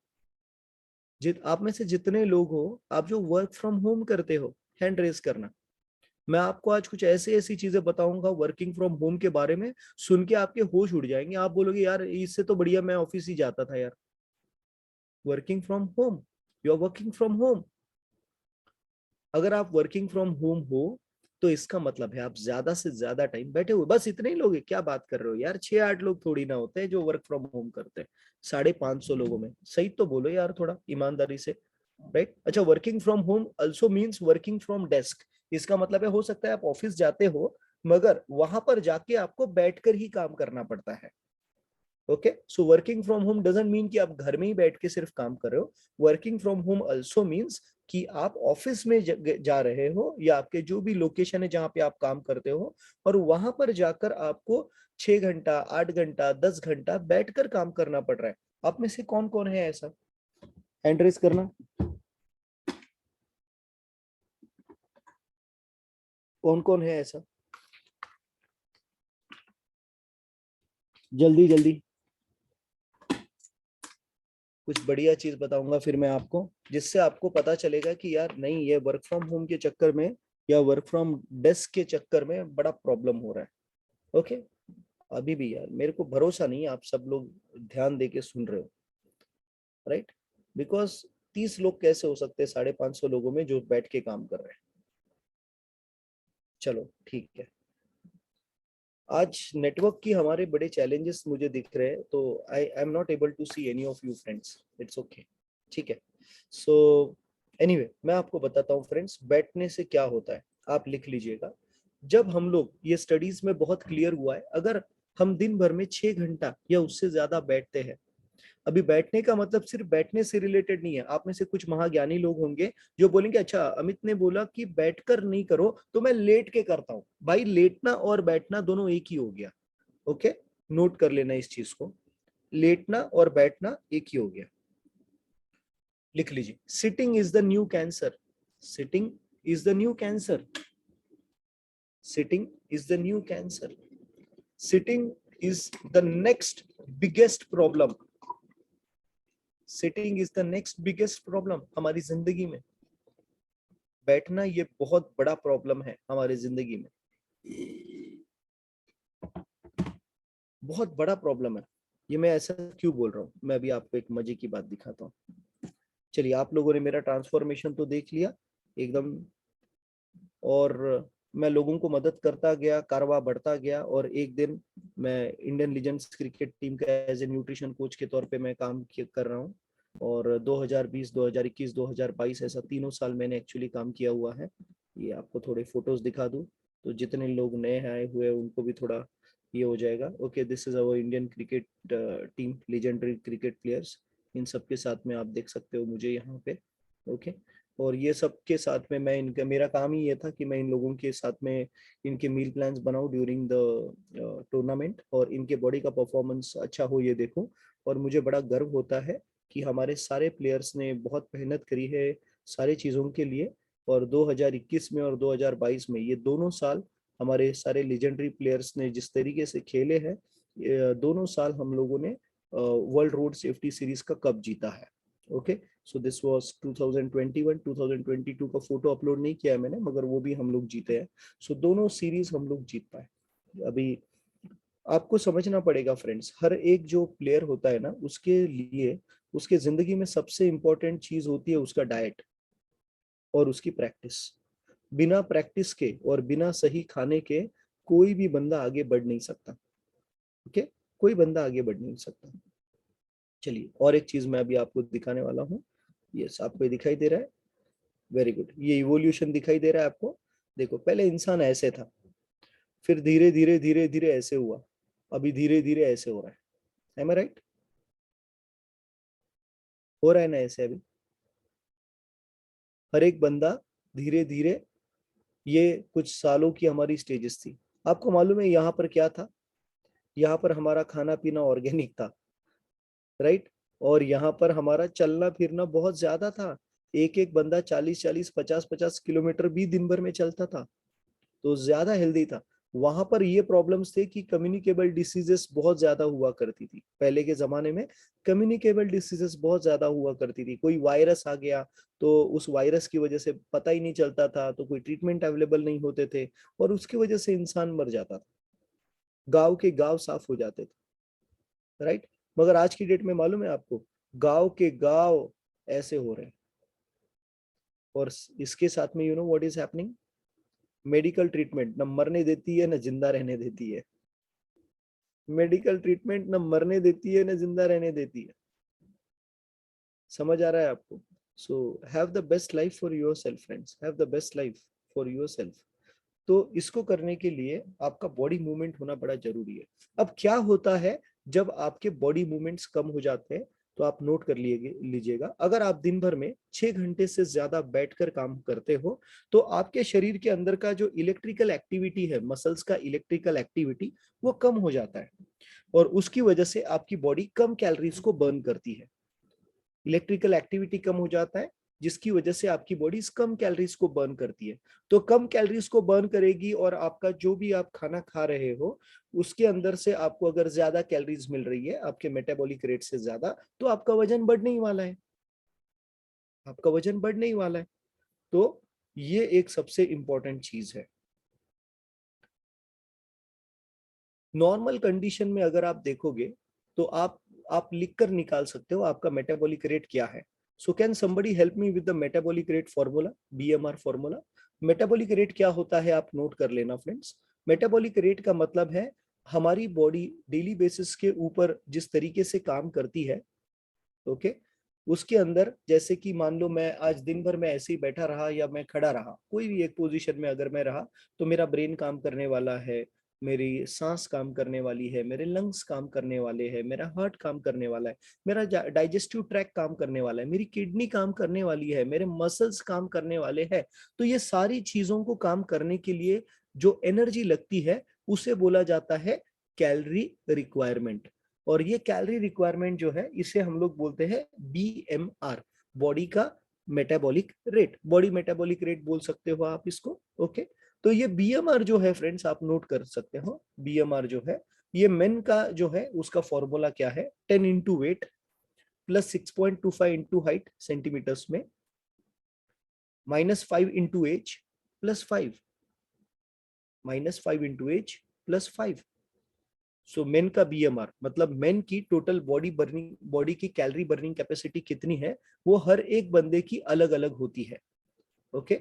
A: आप में से जितने लोग हो आप जो वर्क फ्रॉम होम करते हो, हैंड रेज करना। मैं आपको आज कुछ ऐसी ऐसी चीजें बताऊंगा वर्किंग फ्रॉम होम के बारे में, सुन के आपके होश उड़ जाएंगे। आप बोलोगे यार इससे तो बढ़िया मैं ऑफिस ही जाता था यार। Working from home, you are working from home, अगर आप वर्किंग फ्रॉम होम हो तो इसका मतलब है आप ज्यादा से ज्यादा टाइम बैठे हुए, बस इतने ही लोग हैं, क्या बात कर रहे हो यार, 6-8 लोग थोड़ी ना होते हैं जो वर्क फ्रॉम होम करते हैं 550 लोगों में, सही तो बोलो यार थोड़ा ईमानदारी से, राइट। अच्छा, working from home also means working from desk, इसका मतलब है हो सकता है आप ऑफिस जाते हो मगर वहां पर जाके आपको बैठकर ही काम करना पड़ता है। Okay, so working from home doesn't mean कि आप घर में ही बैठ के सिर्फ काम कर रहे हो, working from home also means कि आप ऑफिस में जा रहे हो या आपके जो भी लोकेशन है जहां पे आप काम करते हो और वहां पर जाकर आपको 6 घंटा 8 घंटा 10 घंटा बैठकर काम करना पड़ रहा है। आप में से कौन कौन है ऐसा, हैंड रेज करना, कौन कौन है ऐसा, जल्दी जल्दी। कुछ बढ़िया चीज बताऊंगा फिर मैं आपको, जिससे आपको पता चलेगा कि यार नहीं, ये वर्क फ्रॉम होम के चक्कर में या वर्क फ्रॉम डेस्क के चक्कर में बड़ा प्रॉब्लम हो रहा है। ओके, अभी भी यार मेरे को भरोसा नहीं है आप सब लोग ध्यान दे के सुन रहे हो, राइट, बिकॉज 30 लोग कैसे हो सकते हैं 550 लोगों में जो बैठ के काम कर रहे हैं। चलो ठीक है, आज नेटवर्क की हमारे बड़े चैलेंजेस मुझे दिख रहे हैं, तो I am not able to see any of you friends, it's okay, ठीक है। सो एनीवे मैं आपको बताता हूँ फ्रेंड्स, बैठने से क्या होता है, आप लिख लीजिएगा। जब हम लोग, ये स्टडीज में बहुत क्लियर हुआ है, अगर हम दिन भर में 6 घंटा या उससे ज्यादा बैठते हैं, अभी बैठने का मतलब सिर्फ बैठने से रिलेटेड नहीं है, आप में से कुछ महाज्ञानी लोग होंगे जो बोलेंगे अच्छा अमित ने बोला कि बैठकर नहीं करो तो मैं लेट के करता हूं, भाई लेटना और बैठना दोनों एक ही हो गया। ओके, नोट कर लेना इस चीज को, लेटना और बैठना एक ही हो गया। लिख लीजिए, sitting is the new cancer, sitting is the new cancer, sitting is the new cancer, sitting is the next biggest problem, sitting is the next biggest problem हमारी जिंदगी में, बैठना ये बहुत बड़ा प्रॉब्लम है हमारी जिंदगी में, बहुत बड़ा प्रॉब्लम है। ये मैं ऐसा क्यों बोल रहा हूँ, मैं अभी आपको एक मजे की बात दिखाता हूँ। चलिए, आप लोगों ने मेरा ट्रांसफॉर्मेशन तो देख लिया एकदम, और मैं लोगों को मदद करता गया, कारवा बढ़ता गया, और एक दिन मैं इंडियन लीजेंड्स क्रिकेट टीम का एज ए न्यूट्रिशन कोच के तौर पे मैं काम कर रहा हूँ। और 2020 2021 2022 ऐसा तीनों साल मैंने एक्चुअली काम किया हुआ है। ये आपको थोड़े फोटोज दिखा दूँ तो जितने लोग नए आए हुए हैं उनको भी थोड़ा ये हो जाएगा। Okay, this is our Indian cricket team, legendary cricket players, इन सब के साथ में आप देख सकते हो मुझे यहाँ पे। ओके, और ये सब के साथ में मैं इनका, मेरा काम ही ये था कि मैं इन लोगों के साथ में इनके मील प्लान्स बनाऊं ड्यूरिंग द टूर्नामेंट, और इनके बॉडी का परफॉर्मेंस अच्छा हो ये देखूं। और मुझे बड़ा गर्व होता है कि हमारे सारे प्लेयर्स ने बहुत मेहनत करी है सारी चीज़ों के लिए। और 2021 में और 2022 में ये दोनों साल हमारे सारे लेजेंडरी प्लेयर्स ने जिस तरीके से खेले हैं, दोनों साल हम लोगों ने वर्ल्ड रोड सेफ्टी सीरीज का कप जीता है। ओके, सो दिस वाज 2021 2022 का फोटो अपलोड नहीं किया है मैंने, मगर वो भी हम लोग जीते हैं। सो दोनों सीरीज हम लोग जीत पाए। अभी आपको समझना पड़ेगा फ्रेंड्स, हर एक जो प्लेयर होता है ना, उसके लिए उसके जिंदगी में सबसे इंपॉर्टेंट चीज होती है उसका डाइट और उसकी प्रैक्टिस। बिना प्रैक्टिस के और बिना सही खाने के कोई भी बंदा आगे बढ़ नहीं सकता। ओके, कोई बंदा आगे बढ़ नहीं सकता। चलिए, और एक चीज मैं अभी आपको दिखाने वाला हूँ। यस, आपको ये दिखाई दे रहा है, वेरी गुड, ये इवोल्यूशन दिखाई दे रहा है आपको। देखो, पहले इंसान ऐसे था, फिर धीरे धीरे धीरे धीरे ऐसे हुआ, अभी धीरे धीरे ऐसे हो रहा है। M I right? हो रहा है ना ऐसे अभी, हर एक बंदा धीरे धीरे, ये कुछ सालों की हमारी स्टेजेस थी। आपको मालूम है यहाँ पर क्या था, यहाँ पर हमारा खाना पीना ऑर्गेनिक था, राइट, और यहाँ पर हमारा चलना फिरना बहुत ज्यादा था। एक एक बंदा 40-40 50-50 किलोमीटर भी दिन भर में चलता था, तो ज्यादा हेल्दी था। वहां पर ये प्रॉब्लम्स थे कि कम्युनिकेबल डिसीजेस बहुत ज्यादा हुआ करती थी पहले के जमाने में, कम्युनिकेबल डिसीजेस बहुत ज्यादा हुआ करती थी। कोई वायरस आ गया तो उस वायरस की वजह से पता ही नहीं चलता था, तो कोई ट्रीटमेंट अवेलेबल नहीं होते थे, और उसकी वजह से इंसान मर जाता था, गांव के गांव साफ हो जाते थे, राइट। मगर आज की डेट में मालूम है आपको, गांव के गांव ऐसे हो रहे हैं। और इसके साथ में you know what is happening, medical treatment न मरने देती है न जिंदा रहने देती है। मेडिकल ट्रीटमेंट न मरने देती है न जिंदा रहने देती है। समझ आ रहा है आपको? So have the best life for your self friends, have the best life for your self. तो इसको करने के लिए आपका बॉडी मूवमेंट होना बड़ा जरूरी है। अब क्या होता है जब आपके बॉडी मूवमेंट्स कम हो जाते हैं, तो आप नोट कर लीजिएगा, अगर आप दिन भर में 6 घंटे से ज्यादा बैठकर काम करते हो, तो आपके शरीर के अंदर का जो इलेक्ट्रिकल एक्टिविटी है, मसल्स का इलेक्ट्रिकल एक्टिविटी, वो कम हो जाता है और उसकी वजह से आपकी बॉडी कम कैलोरीज को बर्न करती है। इलेक्ट्रिकल एक्टिविटी कम हो जाता है जिसकी वजह से आपकी बॉडी कम कैलोरीज को बर्न करती है। तो कम कैलोरीज को बर्न करेगी और आपका जो भी आप खाना खा रहे हो उसके अंदर से आपको अगर ज्यादा कैलोरीज मिल रही है आपके मेटाबॉलिक रेट से ज्यादा, तो आपका वजन बढ़ने ही वाला है, आपका वजन बढ़ने ही वाला है। तो ये एक सबसे इंपॉर्टेंट चीज है। नॉर्मल कंडीशन में अगर आप देखोगे तो आप लिख कर निकाल सकते हो आपका मेटाबॉलिक रेट क्या है। So can somebody help me with the metabolic rate formula, BMR formula. Metabolic rate क्या होता है आप नोट कर लेना फ्रेंड्स। मेटाबॉलिक रेट का मतलब है हमारी बॉडी डेली बेसिस के ऊपर जिस तरीके से काम करती है, ओके, उसके अंदर जैसे कि मान लो मैं आज दिन भर में ऐसे ही बैठा रहा या मैं खड़ा रहा, कोई भी एक पोजीशन में अगर मैं रहा, तो मेरा ब्रेन काम करने वाला है, मेरी सांस काम करने वाली है, मेरे लंग्स काम करने वाले हैं, मेरा हार्ट काम करने वाला है, मेरा डाइजेस्टिव ट्रैक काम करने वाला है, मेरी किडनी काम करने वाली है, मेरे मसल्स काम करने वाले हैं। तो ये सारी चीजों को काम करने के लिए जो एनर्जी लगती है उसे बोला जाता है कैलोरी रिक्वायरमेंट। और ये कैलोरी रिक्वायरमेंट जो है इसे हम लोग बोलते हैं बीएमआर, बॉडी का metabolic rate, body metabolic rate बोल सकते हो आप इसको। ओके, तो ये बीएमआर जो है फ्रेंड्स आप नोट कर सकते हो। बीएमआर जो है ये मेन का जो है उसका फॉर्मूला क्या है, 10 into weight plus 6.25 into height centimetres में -5 into age plus 5, -5 into age plus 5। So men का बीएमआर मतलब मेन की टोटल बॉडी की कैलोरी बर्निंग कैपेसिटी कितनी है, वो हर एक बंदे की अलग अलग होती है। ओके,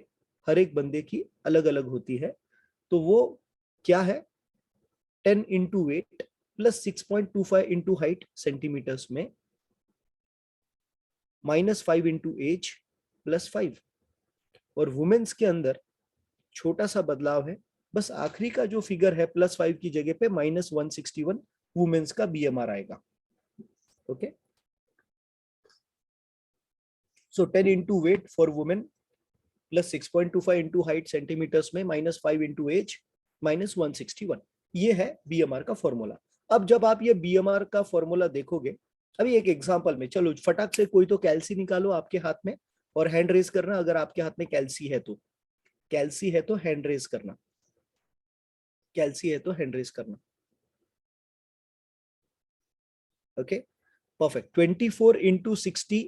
A: हर एक बंदे की अलग अलग होती है। तो वो क्या है, 10 into weight plus 6.25 into height centimetres में -5 इंटू एज प्लस 5। और वुमेन्स के अंदर छोटा सा बदलाव है, बस आखिरी का जो फिगर है +5 की जगह पे -161 वुमेन्स का बीएमआर आएगा। Okay, so 10 into weight for women plus 6.25 into height centimetres में -5 इंटू एज -161, ये है बीएमआर का फॉर्मूला। अब जब आप ये बीएमआर का फॉर्मूला देखोगे, अभी एक एग्जांपल में चलो फटाक से कोई तो कैल्सी निकालो आपके हाथ में और हैंड रेज करना, अगर आपके हाथ में कैल्सी है तो, कैल्सी है तो हैंड रेज करना, कैल्सी है तो हैंड रेज करना। Okay, perfect. 24 इंटू 60,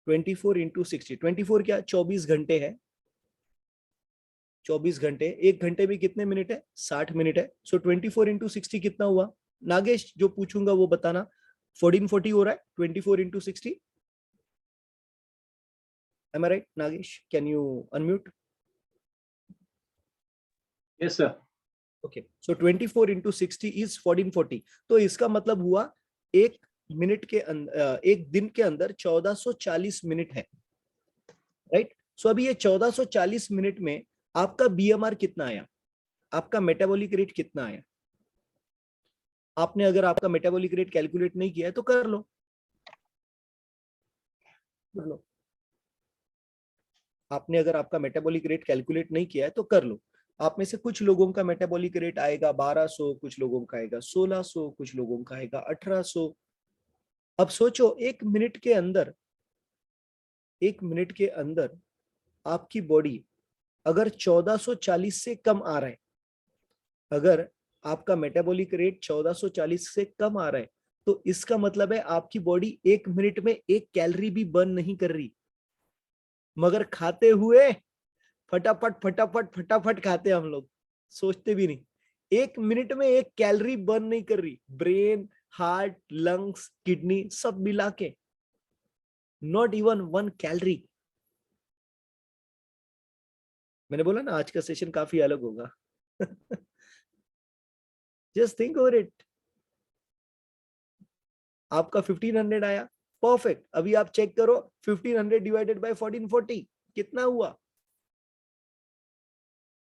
A: 24 इंटू 60, 24 क्या 24 घंटे है, 24 घंटे, एक घंटे में कितने मिनट है, 60 मिनट है। सो 24 इंटू 60 कितना हुआ, नागेश जो पूछूंगा वो बताना, 1440 हो रहा है 24 into 60। Am I right Nagesh, can you unmute?
B: Yes sir.
A: Okay, so 24 into 60 is 1440। तो इसका मतलब हुआ एक मिनट के अंदर, एक दिन के अंदर 1440 मिनट है, राइट। सो अभी ये 1440 मिनट में आपका बीएमआर कितना आया, आपका मेटाबॉलिक रेट कितना आया? आपने अगर आपका मेटाबॉलिक रेट कैलकुलेट नहीं किया है तो कर लो, कर लो। आपने अगर आपका मेटाबॉलिक रेट कैलकुलेट नहीं किया है तो कर लो। आप में से कुछ लोगों का मेटाबॉलिक रेट आएगा 1200, कुछ लोगों का आएगा 1600, कुछ लोगों का आएगा 1800। अब सोचो एक मिनट के अंदर, एक मिनट के अंदर आपकी बॉडी अगर 1440 से कम आ रहा है, अगर आपका मेटाबॉलिक रेट 1440 से कम आ रहा है, तो इसका मतलब है आपकी बॉडी एक मिनट में एक कैलोरी भी बर्न नहीं कर रही, मगर खाते हुए फटाफट फटाफट फटाफट खाते हम लोग, सोचते भी नहीं। एक मिनट में एक कैलोरी बर्न नहीं कर रही, ब्रेन, हार्ट, लंग्स, किडनी सब मिला के। Not even 1 calorie. मैंने बोला ना आज का सेशन काफी अलग होगा। Just think over it. आपका 1500 आया, परफेक्ट। अभी आप चेक करो 1500 डिवाइडेड बाय 1440 कितना हुआ।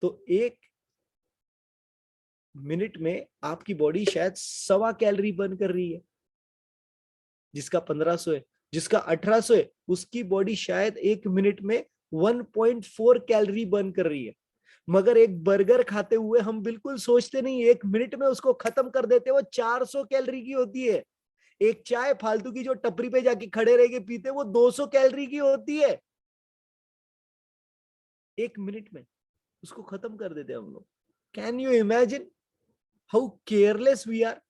A: तो 1 मिनट में आपकी बॉडी शायद 1.25 कैलोरी बर्न कर रही है। जिसका 1500 है, जिसका 1800 है, उसकी बॉडी शायद 1 मिनट में 1.4 कैलोरी बर्न कर रही है। मगर एक बर्गर खाते हुए हम बिल्कुल सोचते नहीं, 1 मिनट में उसको खत्म कर देते, वो 400 कैलोरी की होती है। एक चाय फालतू की जो टपरी पे जाके खड़े रह के पीते, वो 200 कैलोरी की होती है। 1 मिनट में उसको खत्म कर देते हम लोग। Can you imagine how careless we are,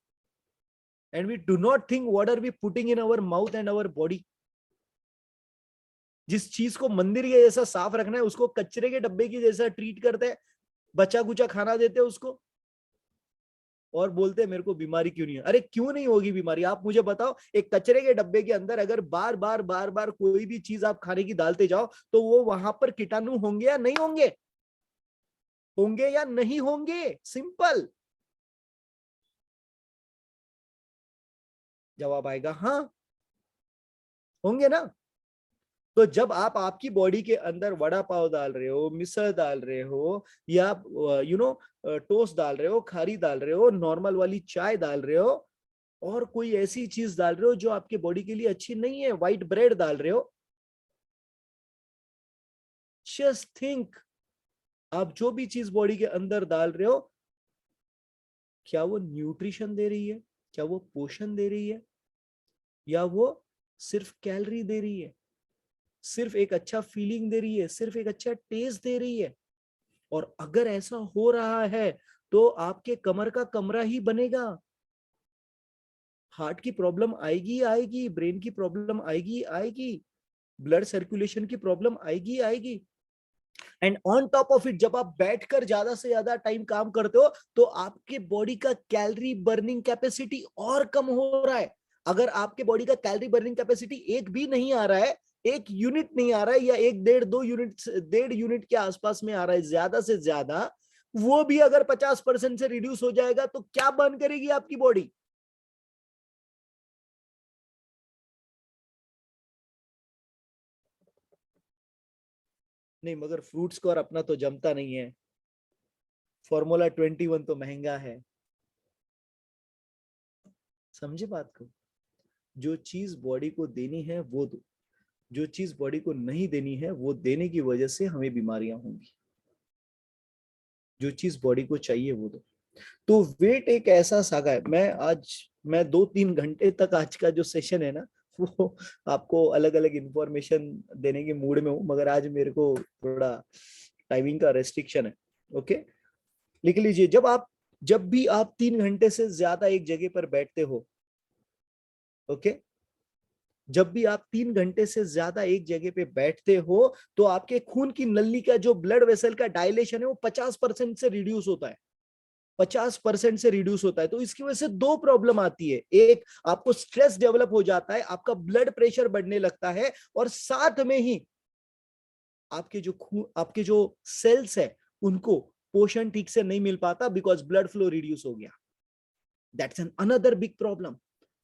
A: and we do not think what are we putting in our mouth and our body. जिस चीज को मंदिर के जैसा साफ रखना है, उसको कचरे के डब्बे की जैसा ट्रीट करते हैं, बचा कुचा खाना देते हैं उसको, और बोलते हैं मेरे को बीमारी क्यों नहीं है। अरे क्यों नहीं होगी बीमारी, आप मुझे बताओ। एक कचरे के डब्बे के अंदर अगर बार बार बार बार कोई भी चीज आप खाने की डालते जाओ, तो वो वहां पर कीटाणु होंगे या नहीं होंगे? होंगे या नहीं होंगे? सिंपल जवाब आएगा हाँ, होंगे ना। तो जब आप आपकी बॉडी के अंदर वड़ा पाव डाल रहे हो, मिसल डाल रहे हो, या टोस्ट डाल रहे हो, खारी डाल रहे हो, नॉर्मल वाली चाय डाल रहे हो, और कोई ऐसी चीज डाल रहे हो जो आपके बॉडी के लिए अच्छी नहीं है, व्हाइट ब्रेड डाल रहे हो, जस्ट थिंक, आप जो भी चीज बॉडी के अंदर डाल रहे हो, क्या वो न्यूट्रिशन दे रही है, क्या वो पोषण दे रही है, या वो सिर्फ कैलोरी दे रही है, सिर्फ एक अच्छा फीलिंग दे रही है, सिर्फ एक अच्छा टेस्ट दे रही है? और अगर ऐसा हो रहा है, तो आपके कमर का कमरा ही बनेगा। हार्ट की प्रॉब्लम आएगी आएगी, ब्रेन की प्रॉब्लम आएगी आएगी, ब्लड सर्कुलेशन की प्रॉब्लम आएगी आएगी। And on top of it, जब आप बैठकर ज्यादा से ज्यादा टाइम काम करते हो, तो आपके बॉडी का कैलोरी बर्निंग कैपेसिटी और कम हो रहा है। अगर आपके बॉडी का कैलोरी बर्निंग कैपेसिटी एक भी नहीं आ रहा है, 1 यूनिट नहीं आ रहा है, या 1 1.5 2 यूनिट, 1.5 यूनिट के आसपास में आ रहा है ज्यादा से ज्यादा, वो भी अगर 50% से रिड्यूस हो जाएगा, तो क्या बर्न करेगी आपकी बॉडी? नहीं, मगर फ्रूट्स को और अपना तो जमता नहीं है। फॉर्मूला 21 तो महंगा है। समझे बात को? जो चीज बॉडी को देनी है वो दो, जो चीज बॉडी को नहीं देनी है वो देने की वजह से हमें बीमारियां होंगी। जो चीज बॉडी को चाहिए वो दो। तो वेट एक ऐसा सागा है। मैं 2-3 घंटे तक आज का जो सेशन है ना, वो आपको अलग अलग इंफॉर्मेशन देने के मूड में हूँ, मगर आज मेरे को थोड़ा टाइमिंग का रेस्ट्रिक्शन है। ओके, लिख लीजिए। जब भी आप 3 घंटे से ज्यादा एक जगह पर बैठते हो, ओके, जब भी आप 3 घंटे से ज्यादा एक जगह पे बैठते हो, तो आपके खून की नली का जो ब्लड वेसल का डायलेशन है, वो 50% से रिड्यूस होता है। 50% से रिड्यूस होता है। तो इसकी वजह से दो प्रॉब्लम आती है। एक, आपको स्ट्रेस डेवलप हो जाता है, आपका ब्लड प्रेशर बढ़ने लगता है, और साथ में ही आपके जो सेल्स है, उनको पोषण ठीक से नहीं मिल पाता, बिकॉज ब्लड फ्लो रिड्यूस हो गया। That's an another big problem,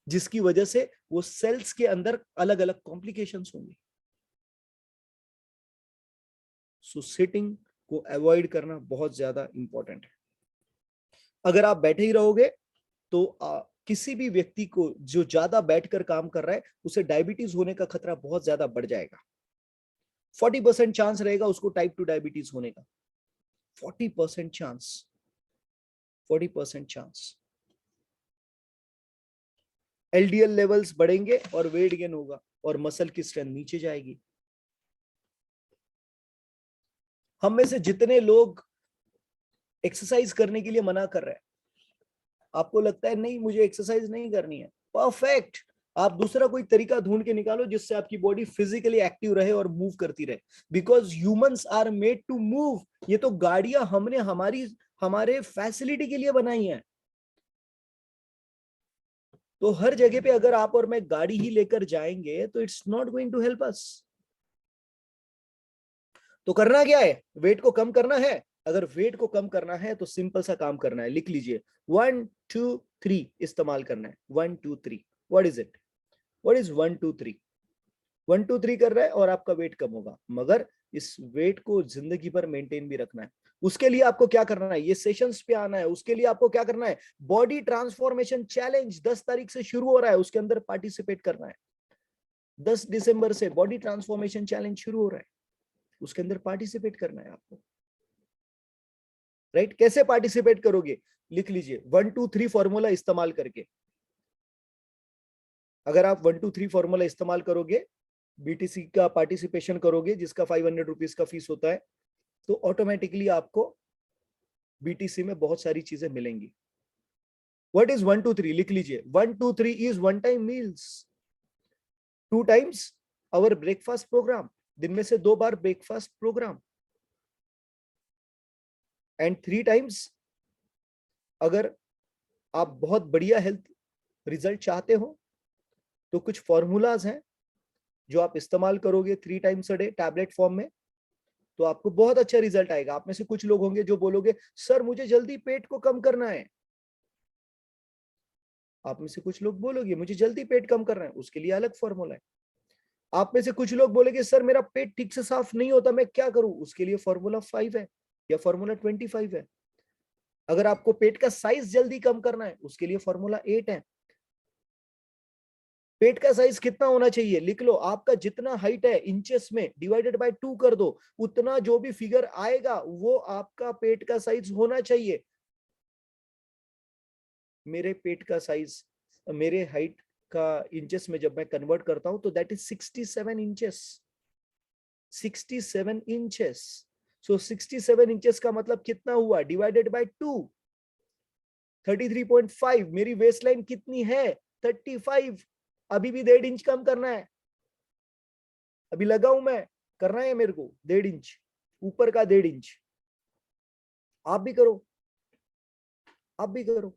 A: जिसकी वजह से वो सेल्स के अंदर अलग अलग कॉम्प्लिकेशंस होंगे। सो सिटिंग को अवॉइड करना बहुत ज्यादा इंपॉर्टेंट है। अगर आप बैठे ही रहोगे, तो किसी भी व्यक्ति को जो ज्यादा बैठकर काम कर रहा है, उसे डायबिटीज होने का खतरा बहुत ज्यादा बढ़ जाएगा। 40% चांस रहेगा उसको टाइप 2 डायबिटीज होने का। 40% चांस, 40% चांस। एलडीएल लेवल्स बढ़ेंगे और वेट गेन होगा, और मसल की स्ट्रेंथ नीचे जाएगी। हम में से जितने लोग एक्सरसाइज करने के लिए मना कर रहे हैं, आपको लगता है नहीं मुझे एक्सरसाइज नहीं करनी है, परफेक्ट। आप दूसरा कोई तरीका ढूंढ के निकालो जिससे आपकी बॉडी फिजिकली एक्टिव रहे और मूव करती रहे, because humans are made to move. ये तो गाड़ियां हमने हमारे फैसिलिटी के लिए बनाई है। तो हर जगह पे अगर आप और मैं गाड़ी ही लेकर जाएंगे तो it's not going to help us. तो करना क्या है, वेट को कम करना है। अगर वेट को कम करना है तो सिंपल सा काम करना है, लिख लीजिए 1 2 3 इस्तेमाल करना है। 1 2 3 what is it, what is 1 2 3? 1 2 3 कर रहा है और आपका वेट कम होगा, मगर इस वेट को जिंदगी भर मेंटेन भी रखना है। उसके लिए आपको क्या करना है, ये सेशंस पे आना है। उसके लिए आपको क्या करना है, बॉडी ट्रांसफॉर्मेशन चैलेंज 10 तारीख से शुरू हो रहा है, उसके अंदर पार्टिसिपेट करना है। 10 दिसंबर से बॉडी ट्रांसफॉर्मेशन चैलेंज शुरू हो रहा है, उसके अंदर पार्टिसिपेट करना है आपको। राइट, कैसे पार्टिसिपेट करोगे, लिख लीजिए 1 2 3 फॉर्मूला इस्तेमाल करके। अगर आप 1 2 3 फॉर्मूला इस्तेमाल करोगे, बीटीसी का पार्टिसिपेशन करोगे जिसका 500 रुपीज का फीस होता है, तो ऑटोमेटिकली आपको बीटीसी में बहुत सारी चीजें मिलेंगी। व्हाट इज 1 2 3, लिख लीजिए 1 2 3 is 1 time meals, 2 times our breakfast programme, दिन में से 2 बार ब्रेकफास्ट प्रोग्राम, एंड 3 टाइम्स अगर आप बहुत बढ़िया हेल्थ रिजल्ट चाहते हो तो कुछ फॉर्मूलाज हैं जो आप इस्तेमाल करोगे 3 times a day tablet form में, तो आपको बहुत अच्छा रिजल्ट आएगा। आप में से कुछ लोग होंगे जो बोलोगे सर मुझे जल्दी पेट को कम करना है। आप में से कुछ लोग बोलोगे मुझे जल्दी पेट कम करना है, उसके लिए अलग फॉर्मूला है। आप में से कुछ लोग बोलेंगे सर मेरा पेट ठीक से साफ नहीं होता, मैं क्या करूं, उसके लिए फॉर्मूला 5 है या फॉर्मूला 25 है। अगर आपको पेट का साइज जल्दी कम करना है, उसके लिए फॉर्मूला 8 है। पेट का साइज कितना होना चाहिए, लिख लो, आपका जितना हाइट है इंचेस में डिवाइडेड बाय 2 कर दो, उतना जो भी फिगर आएगा वो आपका पेट का साइज होना चाहिए। मेरे पेट का साइज मेरे हाइट का इंचेस में जब मैं कन्वर्ट करता हूं तो that is 67 inches. 67 inches. So 67 inches का मतलब कितना हुआ, डिवाइडेड बाय 2, 33.5। मेरी वेस्ट लाइन कितनी है, 35। अभी भी 1.5 इंच कम करना है, अभी लगा हूं मैं, करना है मेरे को 1.5 इंच ऊपर का, 1.5 इंच। आप भी करो, आप भी करो।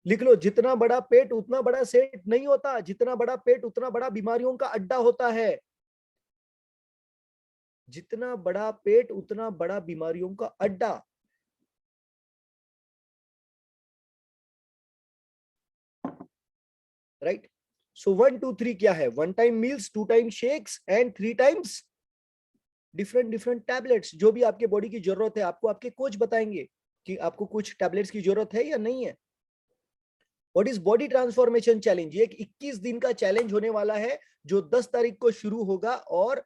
A: लिख लो, जितना बड़ा पेट उतना बड़ा सेट नहीं होता, जितना बड़ा पेट उतना बड़ा बीमारियों का अड्डा होता है। जितना बड़ा पेट उतना बड़ा बीमारियों का अड्डा। राइट, सो 1 2 3 क्या है, 1 time meals, 2 time shakes and 3 times different different tablets. जो भी आपके बॉडी की जरूरत है आपको आपके कोच बताएंगे कि आपको कुछ टैबलेट्स की जरूरत है या नहीं है। What is body transformation challenge, ये एक 21 दिन का चैलेंज होने वाला है जो 10 तारीख को शुरू होगा और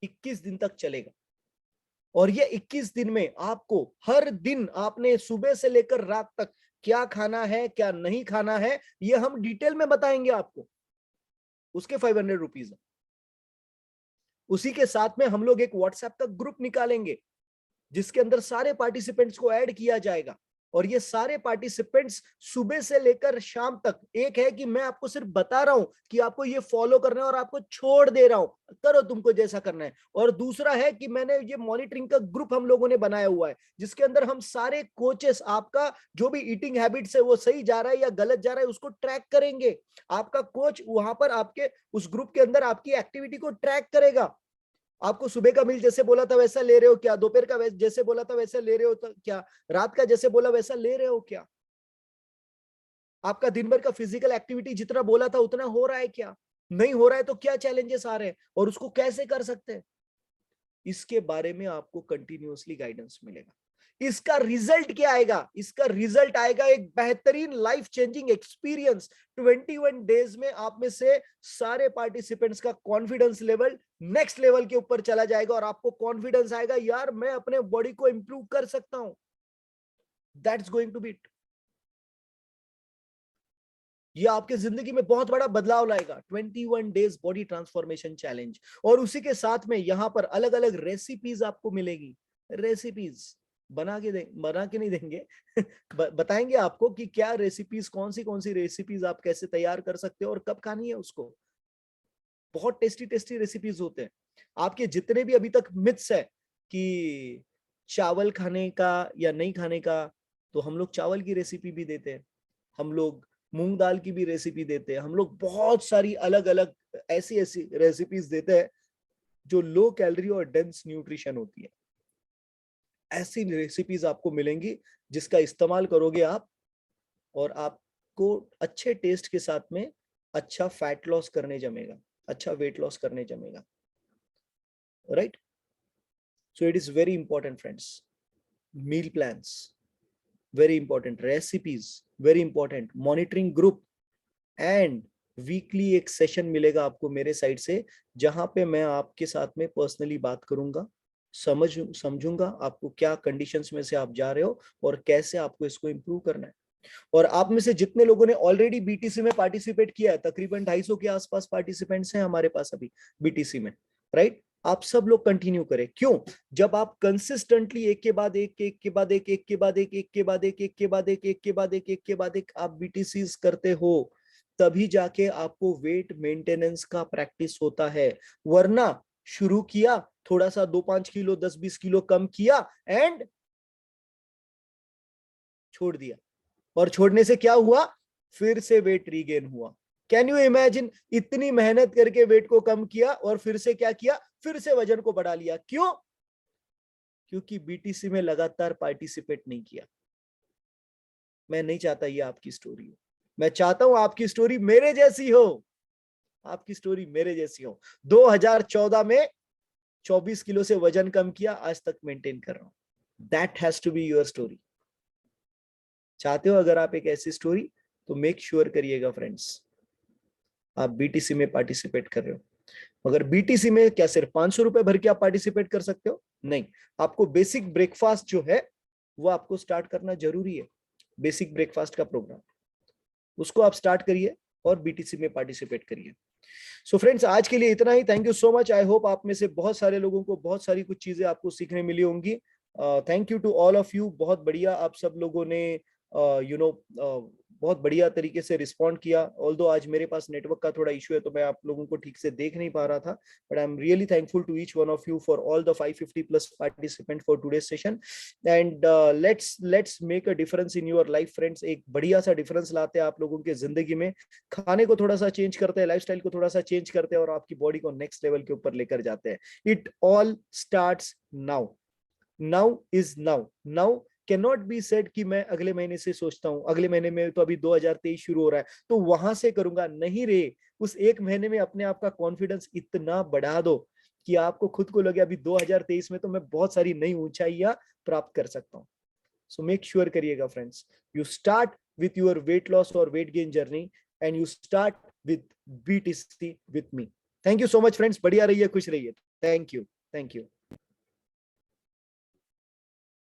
A: 21 दिन तक चलेगा। और ये 21 दिन में आपको हर दिन आपने सुबह से लेकर रात तक क्या खाना है क्या नहीं खाना है, ये हम डिटेल में बताएंगे आपको। उसके 500 रुपीज है। उसी के साथ में हम लोग एक व्हाट्सएप का ग्रुप निकालेंगे जिसके अंदर सारे पार्टिसिपेंट्स को ऐड किया जाएगा। और ये सारे पार्टिसिपेंट्स सुबह से लेकर शाम तक, एक है कि मैं आपको सिर्फ बता रहा हूं कि आपको ये फॉलो करना है और आपको छोड़ दे रहा हूं, करो तुमको जैसा करना है। और दूसरा है कि मैंने ये मॉनिटरिंग का ग्रुप हम लोगों ने बनाया हुआ है जिसके अंदर हम सारे कोचेस आपका जो भी ईटिंग हैबिट्स है वो सही जा रहा है या गलत जा रहा है उसको ट्रैक करेंगे। आपका कोच वहां पर आपके उस ग्रुप के अंदर आपकी एक्टिविटी को ट्रैक करेगा। आपको सुबह का मील जैसे बोला था वैसा ले रहे हो क्या, दोपहर का जैसे बोला था वैसा ले रहे हो क्या, रात का जैसे बोला वैसा ले रहे हो क्या, आपका दिन भर का फिजिकल एक्टिविटी जितना बोला था उतना हो रहा है क्या, नहीं हो रहा है तो क्या चैलेंजेस आ रहे हैं और उसको कैसे कर सकते हैं, इसके बारे में आपको कंटिन्यूअसली गाइडेंस मिलेगा। इसका रिजल्ट क्या आएगा, इसका रिजल्ट आएगा एक बेहतरीन लाइफ चेंजिंग एक्सपीरियंस। 21 डेज में आप में से सारे पार्टिसिपेंट्स का कॉन्फिडेंस लेवल नेक्स्ट लेवल के ऊपर चला जाएगा और आपको कॉन्फिडेंस आएगा यार मैं अपने बॉडी को इंप्रूव कर सकता हूं। That's going to be it. ये आपके जिंदगी में बहुत बड़ा बदलाव लाएगा। 21 डेज बॉडी ट्रांसफॉर्मेशन चैलेंज। और उसी के साथ में यहां पर अलग अलग रेसिपीज आपको मिलेगी। रेसिपीज बना के नहीं देंगे बताएंगे आपको कि क्या रेसिपीज, कौन सी रेसिपीज आप कैसे तैयार कर सकते हो और कब खानी है उसको। बहुत टेस्टी टेस्टी रेसिपीज होते हैं। आपके जितने भी अभी तक मिथ्स है कि चावल खाने का या नहीं खाने का, तो हम लोग चावल की रेसिपी भी देते हैं। हम लोग मूंग दाल की भी रेसिपी देते हैं हम लोग, बहुत सारी अलग अलग ऐसी ऐसी रेसिपीज देते हैं जो लो कैलोरी और डेंस न्यूट्रिशन होती है। ऐसी रेसिपीज आपको मिलेंगी जिसका इस्तेमाल करोगे आप, और आपको अच्छे टेस्ट के साथ में अच्छा फैट लॉस करने जमेगा, अच्छा वेट लॉस करने जमेगा, right. So it is very important friends, meal plans very important, recipes very important, monitoring group, and weekly एक सेशन मिलेगा आपको मेरे साइड से, जहां पे मैं आपके साथ में पर्सनली बात करूंगा, समझूंगा आपको क्या कंडीशंस में से आप जा रहे हो और कैसे आपको इसको इंप्रूव करना है। और आप में से जितने लोगों ने ऑलरेडी बीटीसी में पार्टिसिपेट किया है, तकरीबन 250 के आसपास पार्टिसिपेंट्स हैं हमारे पास अभी बीटीसी में, राइट। आप सब लोग कंटिन्यू करें। क्यों? जब आप कंसिस्टेंटली एक के बाद एक, एक के बाद एक, एक के बाद एक, एक के बाद एक, एक के बाद एक, एक के बाद एक, एक के बाद एक आप बीटीसीज करते हो, तभी जाके आपको वेट मेंटेनेंस का प्रैक्टिस होता है। वरना शुरू किया, थोड़ा सा 2-5 किलो 10-20 किलो कम किया एंड छोड़ दिया, और छोड़ने से क्या हुआ? फिर से वेट रीगेन हुआ। कैन यू इमेजिन, इतनी मेहनत करके वेट को कम किया और फिर से क्या किया? फिर से वजन को बढ़ा लिया। क्यों? क्योंकि बीटीसी में लगातार पार्टिसिपेट नहीं किया। मैं नहीं चाहता ये आपकी स्टोरी हो, मैं चाहता हूं आपकी स्टोरी मेरे जैसी हो, आपकी स्टोरी मेरे जैसी हो। 2014 में 24 किलो से वजन कम किया, आज तक मेंटेन कर रहा हूं। That has to be your story. चाहते हो अगर आप एक ऐसी स्टोरी, तो मेक श्योर करिएगा फ्रेंड्स, आप बीटीसी में पार्टिसिपेट कर रहे हो। मगर बीटीसी में क्या सिर्फ 500 रुपए भर के आप पार्टिसिपेट कर सकते हो? नहीं, आपको बेसिक ब्रेकफास्ट जो है वो आपको स्टार्ट करना जरूरी है। बेसिक ब्रेकफास्ट का प्रोग्राम, उसको आप स्टार्ट करिए और बीटीसी में पार्टिसिपेट करिए। सो फ्रेंड्स, आज के लिए इतना ही। Thank you so much. I hope आप में से बहुत सारे लोगों को बहुत सारी कुछ चीजें आपको सीखने मिली होंगी। Thank you to all of you. बहुत बढ़िया आप सब लोगों ने बहुत बढ़िया तरीके से रिस्पॉन्ड किया। ऑल्दो आज मेरे पास नेटवर्क का थोड़ा इशू है, तो मैं आप लोगों को ठीक से देख नहीं पा रहा था, but I am really thankful to each one of you for all the 550 plus participant for today session. And let's make a difference in your life friends. एक बढ़िया सा डिफरेंस लाते हैं आप लोगों के जिंदगी में। खाने को थोड़ा सा चेंज करते हैं, लाइफस्टाइल को थोड़ा सा चेंज करते हैं, और आपकी बॉडी को नेक्स्ट लेवल के ऊपर लेकर जाते हैं। It all starts now. Now is now. Now can not be said कि मैं अगले महीने से सोचता हूं, अगले महीने में तो अभी 2023 शुरू हो रहा है तो वहां से करूंगा। नहीं रे, उस एक महीने में अपने आप का कॉन्फिडेंस इतना बढ़ा दो कि आपको खुद को लगे अभी 2023 में तो मैं बहुत सारी नई ऊंचाइयां प्राप्त कर सकता हूं। सो मेक श्योर करिएगा friends, you start with your weight loss और weight gain journey, and you start with BTC with me. Thank you so much friends. बढ़िया रहिए, खुश रहिए। Thank you. Thank you.